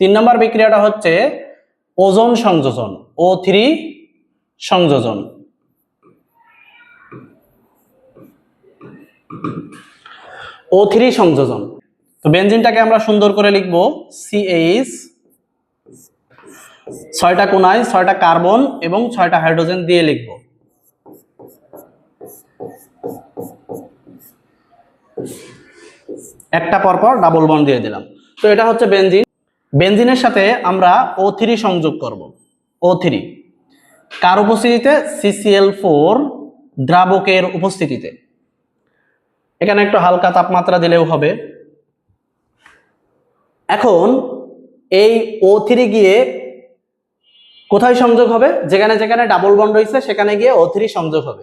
3 নম্বর বিক্রিয়াটা হচ্ছে ওজোন সংযোজন, O3 সংযোজন। O3 সংযোজন। তো বেনজিনটাকে আমরা সুন্দর করে লিখব CH, 6টা কোনায় 6টা কার্বন এবং 6টা হাইড্রোজেন দিয়ে লিখব। একটা পরপর ডাবল বন্ড দিয়ে দিলাম। তো এটা হচ্ছে বেনজিন। বেনজিনের সাথে আমরা O3 সংযোগ করব। O3 কার উপস্থিতিতে? CCl4 দ্রাবকের উপস্থিতিতে। এখানে একটু হালকা তাপমাত্রা দিলেও হবে। এখন এই O3 গিয়ে কোথায় সংযোগ হবে? যেখানে যেখানে ডাবল বন্ড হয়েছে সেখানে গিয়ে O3 সংযোগ হবে।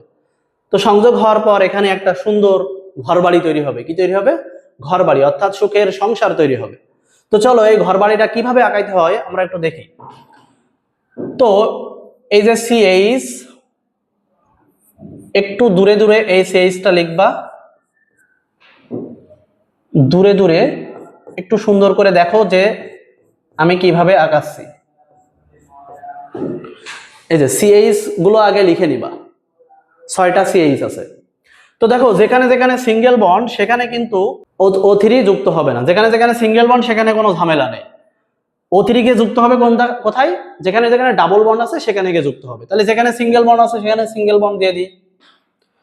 তো সংযোগ হওয়ার পর এখানে একটা সুন্দর ঘরবাড়ি তৈরি হবে। কি তৈরি হবে? ঘরবাড়ি, অর্থাৎ সুখের সংসার তৈরি হবে। তো চলো এই ঘরবাড়িটা কিভাবে আঁকাইতে হয় আমরা একটু দেখি। তো এই যে CH, একটু দূরে দূরে এই CHটা লিখবা, দূরে দূরে একটু সুন্দর করে দেখো যে আমি কিভাবে আঁকাচ্ছি। এই যে CH গুলো আগে লিখে নিবা, 6টা CH আছে। তো দেখো যেখানে যেখানে সিঙ্গেল বন্ড সেখানে কিন্তু O3 যুক্ত হবে না। যেখানে যেখানে সিঙ্গেল বন্ড সেখানে কোনো ঝামেলা নেই। O3 কে যুক্ত হবে কোথায়? যেখানে যেখানে ডাবল বন্ড আছে সেখানে গিয়ে যুক্ত হবে। তাহলে যেখানে সিঙ্গেল বন্ড আছে সেখানে সিঙ্গেল বন্ড দিয়ে দিই,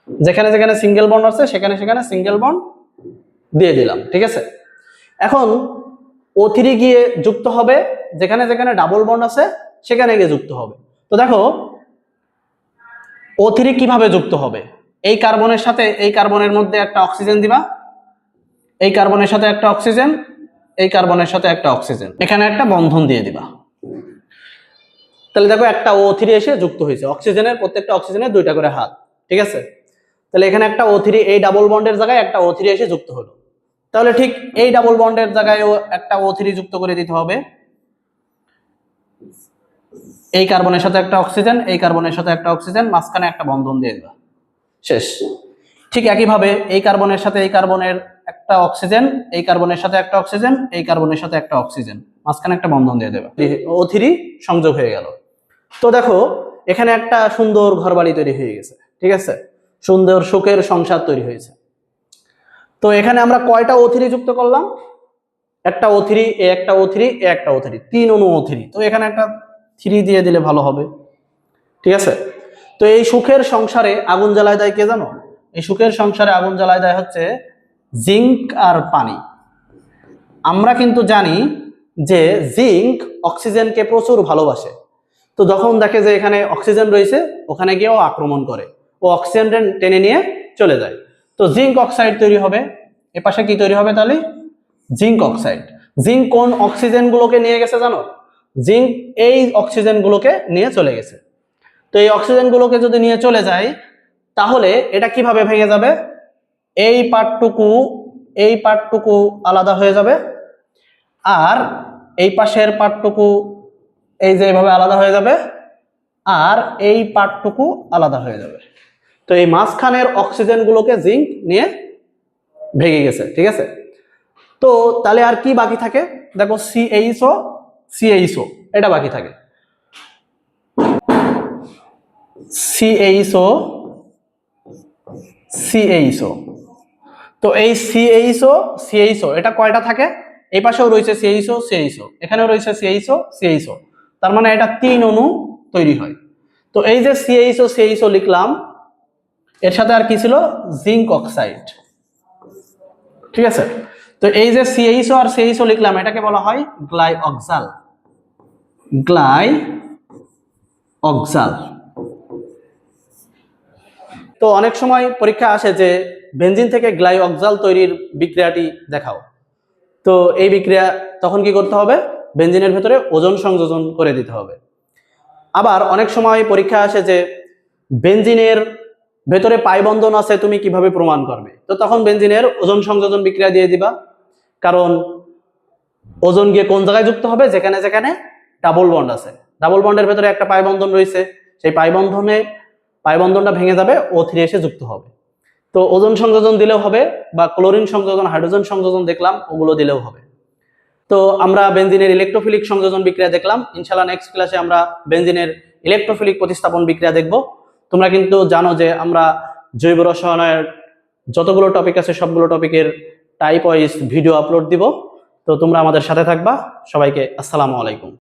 যেখানে যেখানে সিঙ্গেল বন্ড আছে সেখানে সেখানে সিঙ্গেল বন্ড দিয়ে দিলাম। ঠিক আছে, এখন O3 গিয়ে যুক্ত হবে যেখানে যেখানে ডাবল বন্ড আছে সেখানে গিয়ে যুক্ত হবে। তো দেখো O3 কিভাবে যুক্ত হবে? এই কার্বনের সাথে এই কার্বনের মধ্যে একটা অক্সিজেন দিবা, এই কার্বনের সাথে একটা অক্সিজেন, এই কার্বনের সাথে একটা অক্সিজেন, এখানে একটা বন্ধন দিয়ে দিবা। তাহলে দেখো একটা O3 এসে যুক্ত হয়েছে। অক্সিজেনের প্রত্যেকটা অক্সিজেনের 2টা করে হাত। ঠিক আছে, তাহলে এখানে একটা O3, এই ডাবল বন্ডের জায়গায় একটা O3 এসে যুক্ত হলো। তাহলে ঠিক এই ডাবল বন্ডের জায়গায়ও একটা O3 যুক্ত করে দিতে হবে। এই কার্বনের সাথে একটা অক্সিজেন, এই কার্বনের সাথে একটা অক্সিজেন, মাঝখানে একটা বন্ধন দিয়ে দিবা, শেষ। ঠিক একইভাবে এই কার্বনের সাথে এই কার্বনের একটা অক্সিজেন, এই কার্বনের সাথে একটা অক্সিজেন, এই কার্বনের সাথে একটা অক্সিজেন, মাঝখানে একটা বন্ধন দিয়ে দেবে। O3 সংযোগ হয়ে গেল। তো দেখো এখানে একটা সুন্দর ঘরবাড়ি তৈরি হয়ে গেছে। ঠিক আছে, সুন্দর সুখের সংসার তৈরি হয়েছে। তো এখানে আমরা কয়টা O3 যুক্ত করলাম? একটা O3, এ একটা O3, এ একটা O3, 3 অণু O3। তো এখানে একটা 3 দিয়ে দিলে ভালো হবে। ঠিক আছে, তো এই সুখের সংসারে আগুন জ্বালায় দেয় কে জানো? এই সুখের সংসারে আগুন জ্বালায় দেয় হচ্ছে জিঙ্ক আর পানি। আমরা কিন্তু জানি যে জিঙ্ক অক্সিজেনকে প্রচুর ভালোবাসে। তো যখন দেখে যে এখানে অক্সিজেন রয়েছে ওখানে গিয়েও আক্রমণ করে, ও অক্সিজেন টেনে নিয়ে চলে যায়। তো জিঙ্ক অক্সাইড তৈরি হবে। এপাশে কি তৈরি হবে তাহলে? Zinc oxide. জিঙ্ক কোন অক্সিজেন গুলোকে নিয়ে গেছে জানো? জিঙ্ক এই অক্সিজেন গুলোকে নিয়ে চলে গেছে। তো এই অক্সিজেন গুলোকে যদি নিয়ে চলে যায় তাহলে এটা কিভাবে ভেঙে যাবে? এই পার্টটুকু আলাদা হয়ে যাবে, আর এই পাশের পার্টটুকু এই যে এইভাবে আলাদা হয়ে যাবে, আর এই পার্টটুকু আলাদা হয়ে যাবে। তো এই মাঝখানের অক্সিজেন গুলোকে জিঙ্ক নিয়ে ভেঙে গেছে। ঠিক আছে, তো তাহলে আর কি বাকি থাকে? দেখো CHO এটা বাকি থাকে। CHO। তো এই CHO এটা কয়টা থাকে? এই পাশেও রয়েছে CHO, এখানেও রয়েছে CHO। তার মানে এটা 3 অণু তৈরি হয়। তো এই যে CHO লিখলাম, এর সাথে আর কি ছিল? Zinc oxide. ঠিক আছে, তো এই যে CHO আর CHO লিখলাম এটাকে বলা হয় গ্লাইঅক্সাল। তো অনেক সময় পরীক্ষা আসে যে বেনজিন থেকে গ্লাইঅক্সাল তৈরির বিক্রিয়াটি দেখাও। তো এই বিক্রিয়া তখন কি করতে হবে? বেনজিনের ভেতরে ওজোন সংযোজন করে দিতে হবে। আবার অনেক সময় পরীক্ষা আসে যে বেনজিনের ভেতরে পাই বন্ধন আছে, তুমি কিভাবে প্রমাণ করবে? তো তখন বেনজিনের ওজোন সংযোজন বিক্রিয়া দিয়ে দিবা, কারণ ওজোন গিয়ে কোন জায়গায় যুক্ত হবে? যেখানে যেখানে ডাবল বন্ড আছে। ডাবল বন্ডের ভেতরে একটা পাই বন্ধন রয়েছে, সেই পাই বন্ধনটা ভেঙে যাবে, O3 এসে যুক্ত হবে। তো ওজোন সংযোজন দিলেও হবে, বা ক্লোরিন সংযোজন, হাইড্রোজেন সংযোজন দেখলাম ওগুলো দিলেও হবে। তো আমরা বেনজিনের ইলেকট্রোফিলিক সংযোজন বিক্রিয়া দেখলাম। ইনশাআল্লাহ নেক্সট ক্লাসে আমরা বেনজিনের ইলেকট্রোফিলিক প্রতিস্থাপন বিক্রিয়া দেখব। তোমরা কিন্তু জানো যে আমরা জৈব রসায়নের যতগুলো টপিক আছে সবগুলো টপিকের টাইপ ওয়াইজ ভিডিও আপলোড দিব। তো তোমরা আমাদের সাথে থাকবা। সবাইকে আসসালামু আলাইকুম।